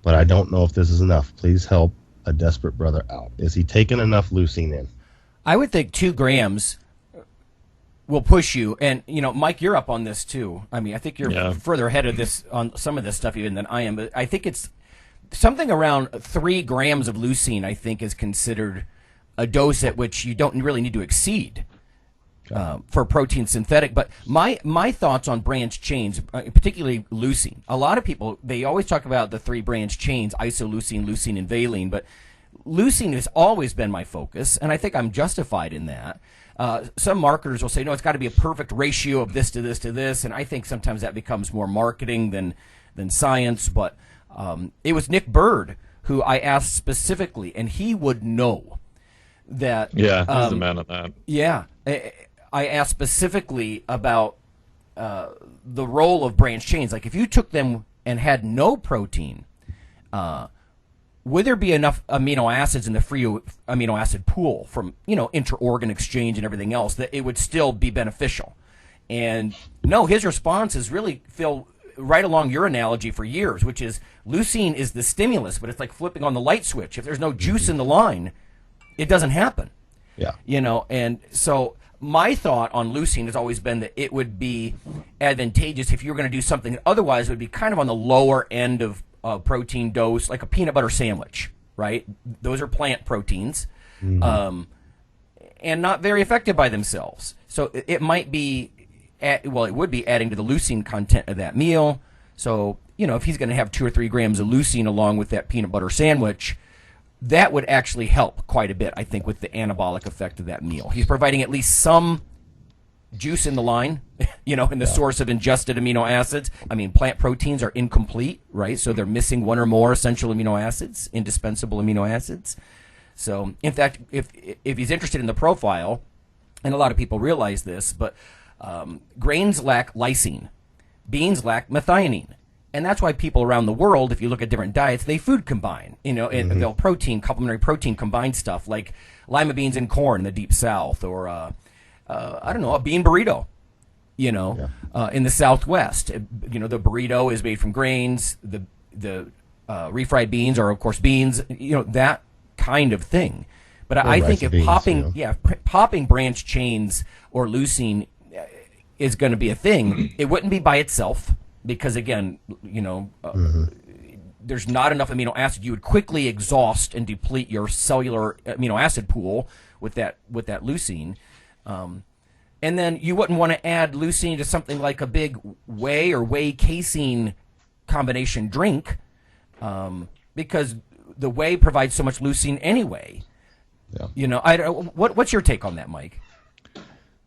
But I don't know if this is enough. Please help a desperate brother out. Is he taking enough leucine in?
I would think 2 grams will push you. And, you know, Mike, you're up on this too. I mean, I think you're further ahead of this on some of this stuff even than I am. But I think it's something around 3 grams of leucine, I think, is considered a dose at which you don't really need to exceed for protein synthetic. But my thoughts on branched chains, particularly leucine, a lot of people, they always talk about the 3 branched chains, isoleucine, leucine, and valine. But leucine has always been my focus, and I think I'm justified in that. Some marketers will say, no, it's got to be a perfect ratio of this to this to this, and I think sometimes that becomes more marketing than science. But it was Nick Bird who I asked specifically, and he would know that.
Yeah, he's the man of that.
Yeah, I asked specifically about the role of branched chains. Like if you took them and had no protein, would there be enough amino acids in the free amino acid pool from, you know, inter-organ exchange and everything else that it would still be beneficial? And no, his response is really, Phil, right along your analogy for years, which is leucine is the stimulus, but it's like flipping on the light switch. If there's no juice in the line, it doesn't happen.
Yeah.
You know, and so my thought on leucine has always been that it would be advantageous if you were going to do something that otherwise would be kind of on the lower end of protein dose, like a peanut butter sandwich, right? Those are plant proteins, and not very effective by themselves. So it might be, it would be adding to the leucine content of that meal. So, you know, if he's going to have 2 or 3 grams of leucine along with that peanut butter sandwich, that would actually help quite a bit, I think, with the anabolic effect of that meal. He's providing at least some juice in the line, in the source of ingested amino acids. I mean, plant proteins are incomplete, right? So they're missing one or more essential amino acids, indispensable amino acids. So, in fact, if he's interested in the profile, and a lot of people realize this, but grains lack lysine, beans lack methionine. And that's why people around the world, if you look at different diets, they food combine, and they'll complementary protein combine stuff like lima beans and corn in the deep south, or, I don't know, a bean burrito, in the Southwest. The burrito is made from grains, the refried beans are, of course, beans, that kind of thing. But I think if popping branch chains or leucine is going to be a thing, it wouldn't be by itself. Because again, there's not enough amino acid. You would quickly exhaust and deplete your cellular amino acid pool with that leucine, and then you wouldn't want to add leucine to something like a big whey or whey casein combination drink, because the whey provides so much leucine anyway. Yeah. What's your take on that, Mike?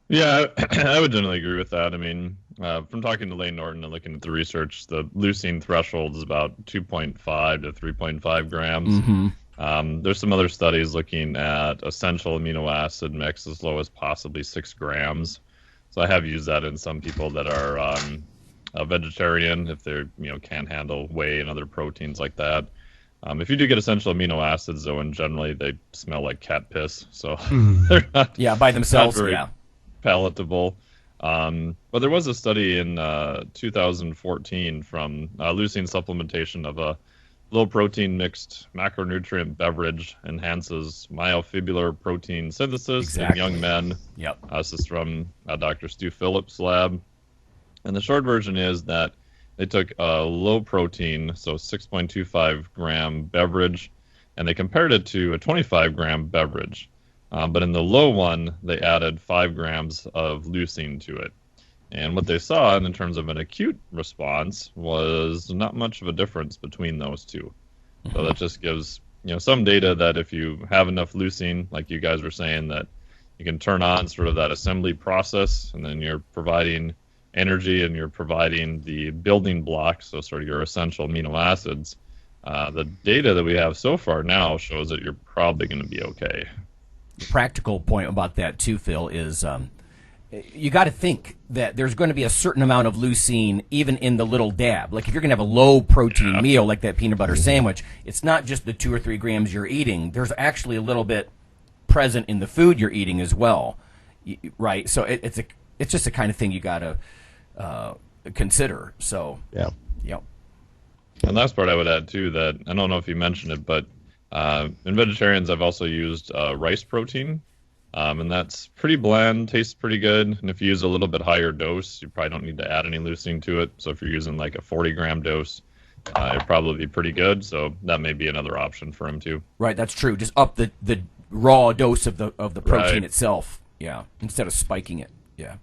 Yeah, I would generally agree with that. I mean, from talking to Lane Norton and looking at the research, the leucine threshold is about 2.5 to 3.5 grams. Mm-hmm. There's some other studies looking at essential amino acid mix as low as possibly 6 grams. So I have used that in some people that are a vegetarian, if they can't handle whey and other proteins like that. If you do get essential amino acids, though, and generally they smell like cat piss, so they're not
by themselves.
not very palatable. But there was a study in 2014 from leucine supplementation of a low-protein mixed macronutrient beverage enhances myofibrillar protein synthesis in young men.
Yep.
This is from Dr. Stu Phillips' lab. And the short version is that they took a low-protein, so 6.25 gram beverage, and they compared it to a 25-gram beverage. But in the low one, they added 5 grams of leucine to it. And what they saw in terms of an acute response was not much of a difference between those two. So that just gives some data that if you have enough leucine, like you guys were saying, that you can turn on sort of that assembly process, and then you're providing energy and you're providing the building blocks, so sort of your essential amino acids. The data that we have so far now shows that you're probably going to be okay.
The practical point about that too, Phil, is you got to think that there's going to be a certain amount of leucine even in the little dab. Like if you're going to have a low protein meal like that peanut butter sandwich, it's not just the 2 or 3 grams you're eating. There's actually a little bit present in the food you're eating as well, right? So it's just the kind of thing you got to consider. So
yeah.
And last part I would add too, that I don't know if you mentioned it, but in vegetarians, I've also used rice protein, and that's pretty bland, tastes pretty good. And if you use a little bit higher dose, you probably don't need to add any leucine to it. So if you're using like a 40-gram dose, it'd probably be pretty good. So that may be another option for him too.
Right, that's true. Just up the raw dose of the protein
Right.
itself. Yeah, instead of spiking it. Yeah.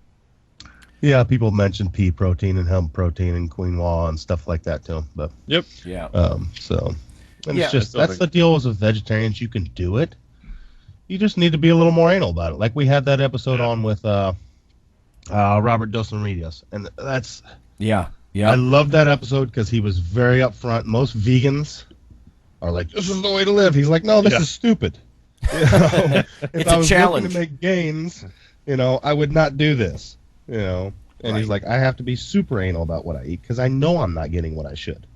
Yeah, people mention pea protein and hemp protein and quinoa and stuff like that too. But
Yep.
Yeah.
And
Yeah.
it's just that's the deal with vegetarians. You can do it. You just need to be a little more anal about it. Like we had that episode on with Robert Dos Anjos, and that's
Yeah.
I love that episode because he was very upfront. Most vegans are like, "This is the way to live." He's like, "No, this is stupid." If
It's
I
a
was
challenge.
looking to make gains, I would not do this. And he's like, I have to be super anal about what I eat because I know I'm not getting what I should.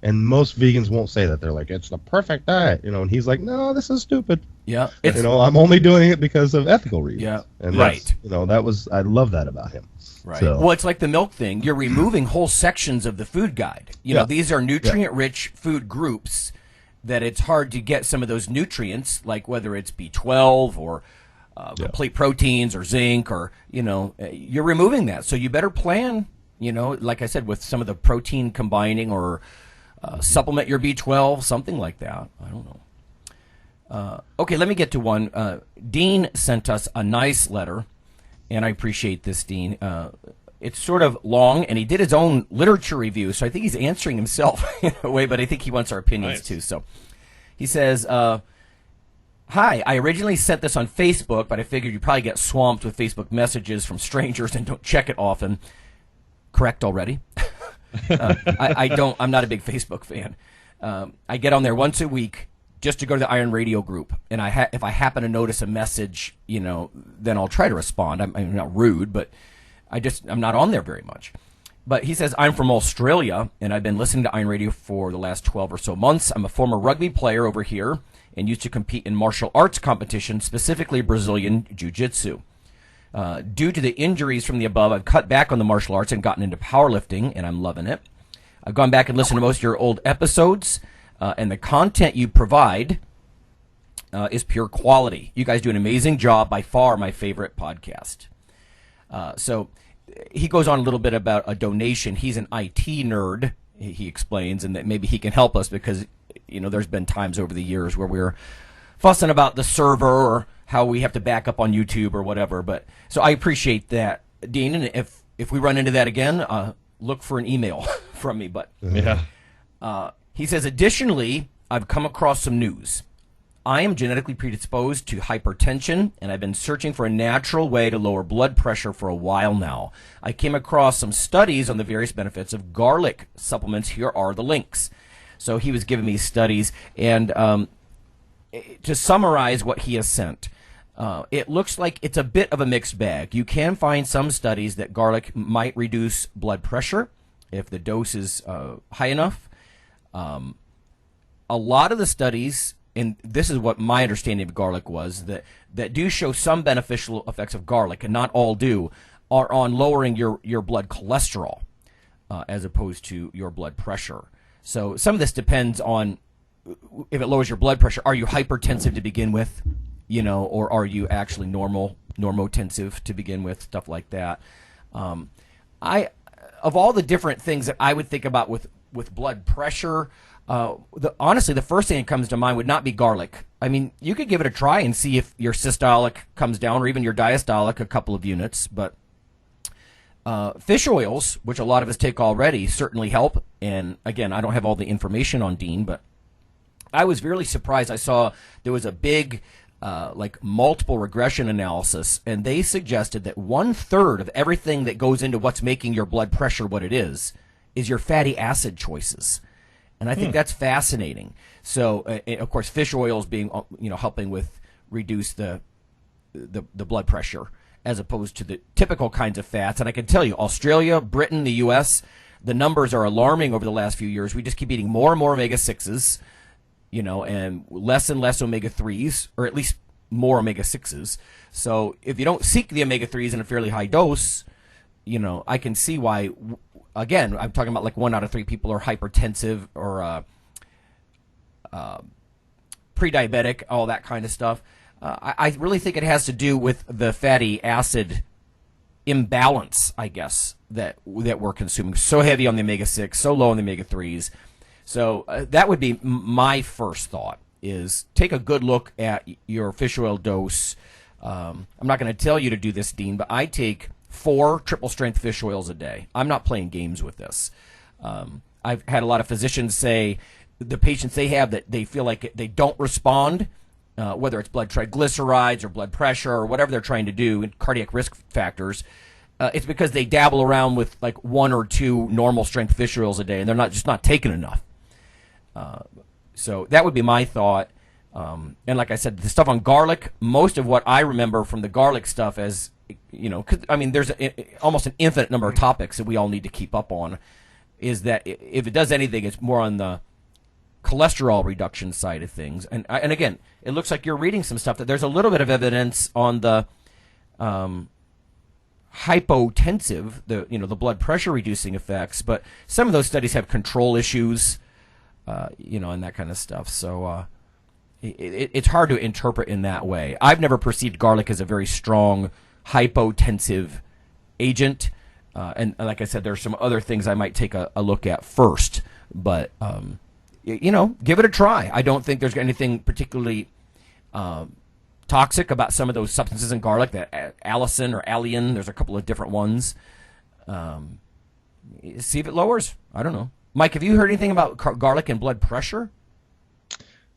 And most vegans won't say that. They're like, it's the perfect diet, and he's like, no, this is stupid.
Yeah.
I'm only doing it because of ethical reasons.
Yeah.
And
Right.
I love that about him.
Right.
So,
Well, it's like the milk thing. You're removing whole sections of the food guide. These are nutrient-rich food groups that it's hard to get some of those nutrients, like whether it's B12 or complete proteins or zinc or, you're removing that. So you better plan, like I said, with some of the protein combining or supplement your B12, something like that. I don't know. Okay, let me get to one. Dean sent us a nice letter, and I appreciate this, Dean. It's sort of long, and he did his own literature review, so I think he's answering himself in a way, but I think he wants our opinions too. So he says, Hi, I originally sent this on Facebook, but I figured you probably get swamped with Facebook messages from strangers and don't check it often. Correct already? I'm not a big Facebook fan. I get on there once a week just to go to the IronRadio group, and if I happen to notice a message, then I'll try to respond. I'm not rude, but I'm not on there very much. But he says, I'm from Australia, and I've been listening to IronRadio for the last 12 or so months. I'm a former rugby player over here and used to compete in martial arts competition, specifically Brazilian Jiu-Jitsu. Due to the injuries from the above, I've cut back on the martial arts and gotten into powerlifting, and I'm loving it. I've gone back and listened to most of your old episodes, and the content you provide is pure quality. You guys do an amazing job, by far my favorite podcast. So he goes on a little bit about a donation. He's an IT nerd, he explains, and that maybe he can help us because, there's been times over the years where we're fussing about the server or how we have to back up on YouTube or whatever. But so I appreciate that, Dean, and if we run into that again, look for an email from me. But
Yeah.
he says, additionally, I've come across some news. I am genetically predisposed to hypertension, and I've been searching for a natural way to lower blood pressure for a while now. I came across some studies on the various benefits of garlic supplements. Here are the links. So he was giving me studies, and to summarize what he has sent, it looks like it's a bit of a mixed bag. You can find some studies that garlic might reduce blood pressure if the dose is high enough. A lot of the studies, and this is what my understanding of garlic was, that do show some beneficial effects of garlic, and not all do, are on lowering your blood cholesterol as opposed to your blood pressure. So some of this depends on if it lowers your blood pressure. Are you hypertensive to begin with, or are you actually normotensive to begin with, stuff like that. Of all the different things that I would think about with blood pressure, honestly, the first thing that comes to mind would not be garlic. I mean, you could give it a try and see if your systolic comes down or even your diastolic a couple of units. But fish oils, which a lot of us take already, certainly help. And again, I don't have all the information on Dean, but I was really surprised. I saw there was a big multiple regression analysis, and they suggested that 1/3 of everything that goes into what's making your blood pressure what it is your fatty acid choices. And I think that's fascinating. So, of course, fish oils being, helping with reduce the blood pressure as opposed to the typical kinds of fats. And I can tell you, Australia, Britain, the U.S., the numbers are alarming over the last few years. We just keep eating more and more omega-6s, and less omega-3s, or at least more omega-6s. So if you don't seek the omega-3s in a fairly high dose, I can see why. Again, I'm talking about like 1 out of 3 people are hypertensive or pre-diabetic, all that kind of stuff. I really think it has to do with the fatty acid imbalance, I guess, that we're consuming. So heavy on the omega-6, so low on the omega-3s. So that would be my first thought, is take a good look at your fish oil dose. I'm not going to tell you to do this, Dean, but I take 4 triple-strength fish oils a day. I'm not playing games with this. I've had a lot of physicians say the patients they have that they feel like they don't respond, whether it's blood triglycerides or blood pressure or whatever they're trying to do, and cardiac risk factors, it's because they dabble around with like 1 or 2 normal-strength fish oils a day, and they're just not taking enough. So that would be my thought. And like I said, the stuff on garlic, most of what I remember from the garlic stuff as, 'cause, I mean, there's almost an infinite number of topics that we all need to keep up on, is that if it does anything, it's more on the cholesterol reduction side of things. And again, it looks like you're reading some stuff that there's a little bit of evidence on the hypotensive, the blood pressure reducing effects, but some of those studies have control issues, and that kind of stuff. So it's hard to interpret in that way. I've never perceived garlic as a very strong hypotensive agent, and like I said, there's some other things I might take a look at first, but give it a try. I don't think there's anything particularly toxic about some of those substances in garlic, that allicin or alliin. There's a couple of different ones. See if it lowers. I don't know. Mike, have you heard anything about garlic and blood pressure?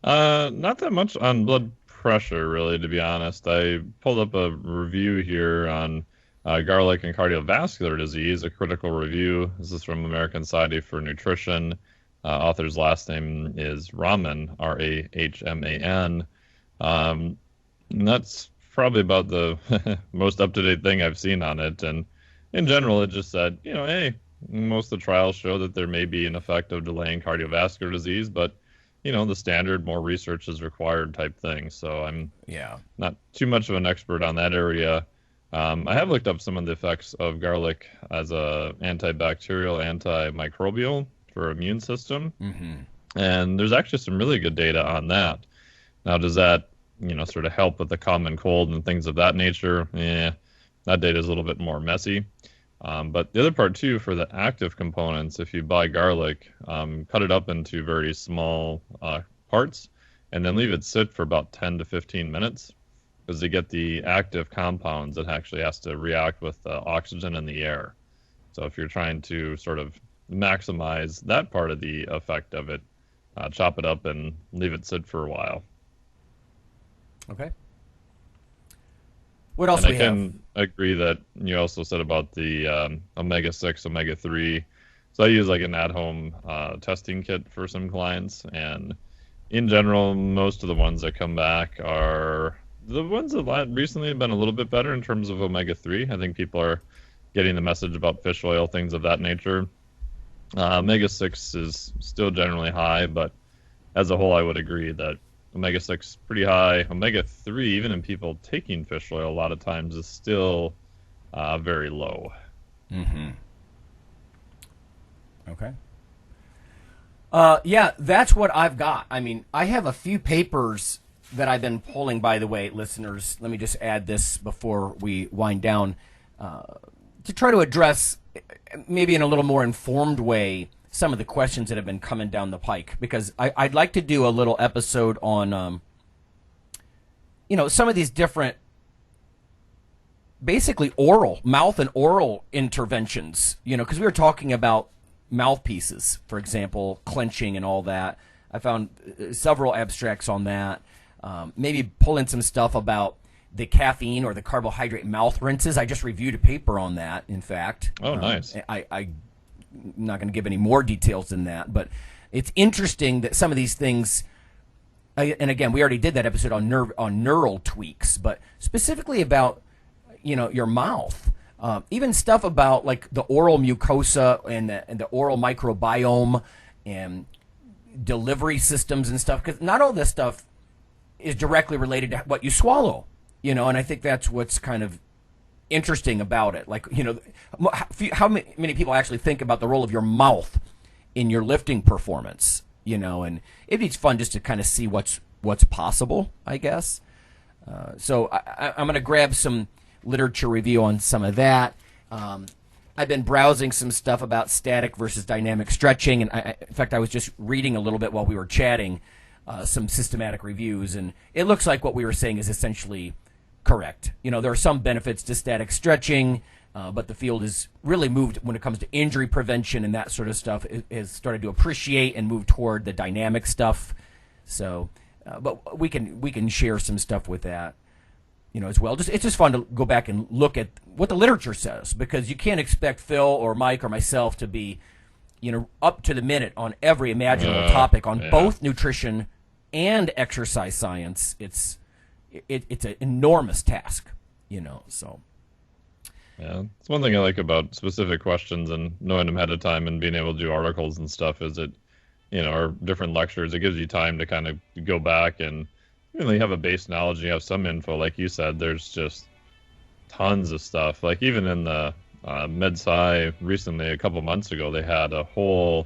Not that much on blood pressure, really, to be honest. I pulled up a review here on garlic and cardiovascular disease, a critical review. This is from American Society for Nutrition. Author's last name is Rahman, Rahman. And that's probably about the most up-to-date thing I've seen on it. And in general, it just said, hey, most of the trials show that there may be an effect of delaying cardiovascular disease, but the standard more research is required type thing. So I'm not too much of an expert on that area. I have looked up some of the effects of garlic as a antibacterial, antimicrobial for immune system. Mm-hmm. And there's actually some really good data on that. Now, does that, sort of help with the common cold and things of that nature? That data is a little bit more messy. But the other part, too, for the active components, if you buy garlic, cut it up into very small parts and then leave it sit for about 10 to 15 minutes because to get the active compounds, it actually has to react with oxygen in the air. So if you're trying to sort of maximize that part of the effect of it, chop it up and leave it sit for a while.
Okay. What else we have? I can
agree that you also said about the omega-6, omega-3. So I use like an at-home testing kit for some clients. And in general, most of the ones that come back are the ones that recently have been a little bit better in terms of omega-3. I think people are getting the message about fish oil, things of that nature. Omega-6 is still generally high, but as a whole, I would agree that omega-6 pretty high. Omega-3, even in people taking fish oil, a lot of times is still very low.
Mm-hmm. Okay. That's what I've got. I mean, I have a few papers that I've been pulling, by the way, listeners. Let me just add this before we wind down to try to address, maybe in a little more informed way, some of the questions that have been coming down the pike, because I'd like to do a little episode on, some of these different, basically mouth and oral interventions, because we were talking about mouthpieces, for example, clenching and all that. I found several abstracts on that. Maybe pull in some stuff about the caffeine or the carbohydrate mouth rinses. I just reviewed a paper on that, in fact.
Oh, nice.
I'm not going to give any more details than that, but it's interesting that some of these things, and again, we already did that episode on neural tweaks, but specifically about, your mouth, even stuff about like the oral mucosa and the oral microbiome and delivery systems and stuff, because not all this stuff is directly related to what you swallow, and I think that's what's kind of interesting about it. Like, how many people actually think about the role of your mouth in your lifting performance, and it's fun just to kind of see what's possible, I guess. So I'm going to grab some literature review on some of that. I've been browsing some stuff about static versus dynamic stretching, and in fact, I was just reading a little bit while we were chatting, some systematic reviews, and it looks like what we were saying is essentially correct. There are some benefits to static stretching, but the field is really moved when it comes to injury prevention and that sort of stuff. It has started to appreciate and move toward the dynamic stuff. So, but we can share some stuff with that, as well. It's just fun to go back and look at what the literature says, because you can't expect Phil or Mike or myself to be, up to the minute on every imaginable topic on both nutrition and exercise science. It's an enormous task, so.
Yeah, it's one thing I like about specific questions and knowing them ahead of time and being able to do articles and stuff is it, or different lectures, it gives you time to kind of go back and really have a base knowledge and you have some info. Like you said, there's just tons of stuff. Like even in the MedSci recently, a couple months ago, they had a whole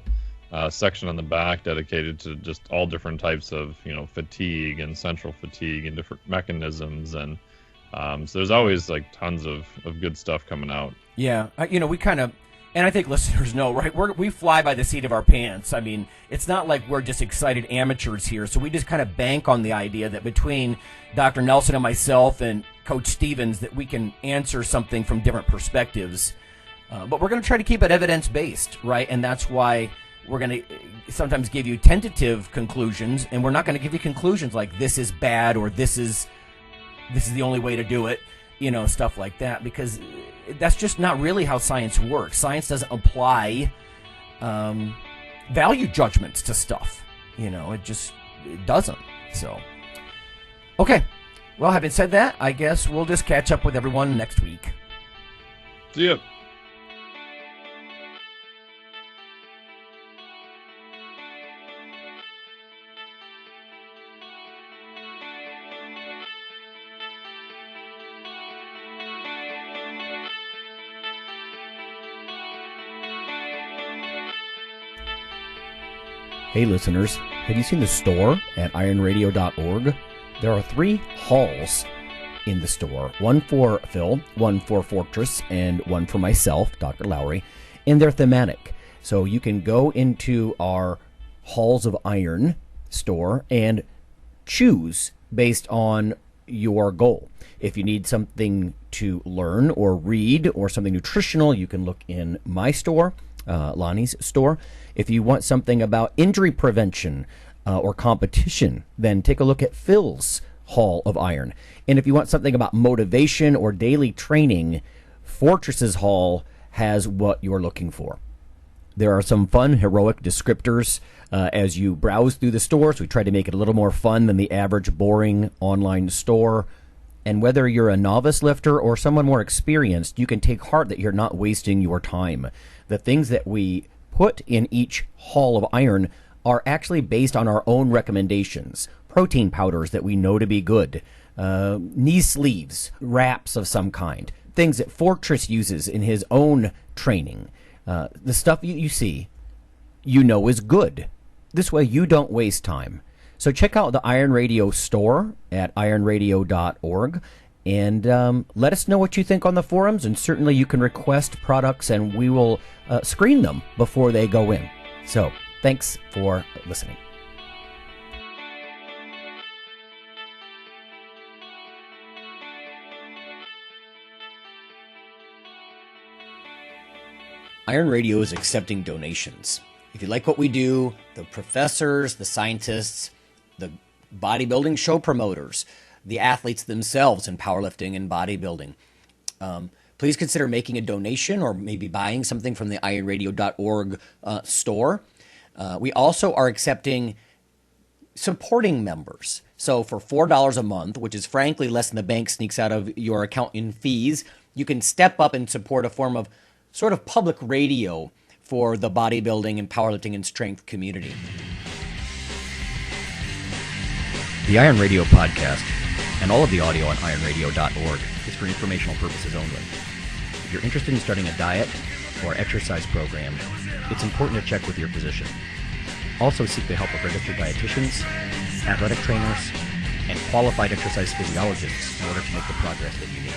section on the back dedicated to just all different types of fatigue and central fatigue and different mechanisms, and so there's always like tons of good stuff coming out.
Yeah, we kind of, and I think listeners know, right? We fly by the seat of our pants. I mean, it's not like we're just excited amateurs here, so we just kind of bank on the idea that between Dr. Nelson and myself and Coach Stevens that we can answer something from different perspectives, but we're going to try to keep it evidence-based, right? And that's why we're going to sometimes give you tentative conclusions, and we're not going to give you conclusions like this is bad or this is the only way to do it, stuff like that, because that's just not really how science works. Science doesn't apply value judgments to stuff. It doesn't. So, okay. Well, having said that, I guess we'll just catch up with everyone next week.
See ya.
Hey listeners, have you seen the store at IronRadio.org? There are 3 halls in the store. One for Phil, one for Fortress, and one for myself, Dr. Lowery, and they're thematic. So you can go into our Halls of Iron store and choose based on your goal. If you need something to learn or read or something nutritional, you can look in my store, Lonnie's store. If you want something about injury prevention or competition, then take a look at Phil's Hall of Iron. And if you want something about motivation or daily training, Fortress's Hall has what you're looking for. There are some fun, heroic descriptors as you browse through the stores. We try to make it a little more fun than the average boring online store. And whether you're a novice lifter or someone more experienced, you can take heart that you're not wasting your time. The things that we put in each Hall of Iron are actually based on our own recommendations. Protein powders that we know to be good, knee sleeves, wraps of some kind, things that Fortress uses in his own training. The stuff you see, is good. This way you don't waste time. So check out the Iron Radio store at ironradio.org and let us know what you think on the forums, and certainly you can request products and we will screen them before they go in. So thanks for listening. Iron Radio is accepting donations. If you like what we do, the professors, the scientists, the bodybuilding show promoters, the athletes themselves in powerlifting and bodybuilding, please consider making a donation or maybe buying something from the ironradio.org store. We also are accepting supporting members. So for $4 a month, which is frankly less than the bank sneaks out of your account in fees, you can step up and support a form of sort of public radio for the bodybuilding and powerlifting and strength community. The Iron Radio podcast and all of the audio on ironradio.org is for informational purposes only. If you're interested in starting a diet or exercise program, it's important to check with your physician. Also seek the help of registered dietitians, athletic trainers, and qualified exercise physiologists in order to make the progress that you need.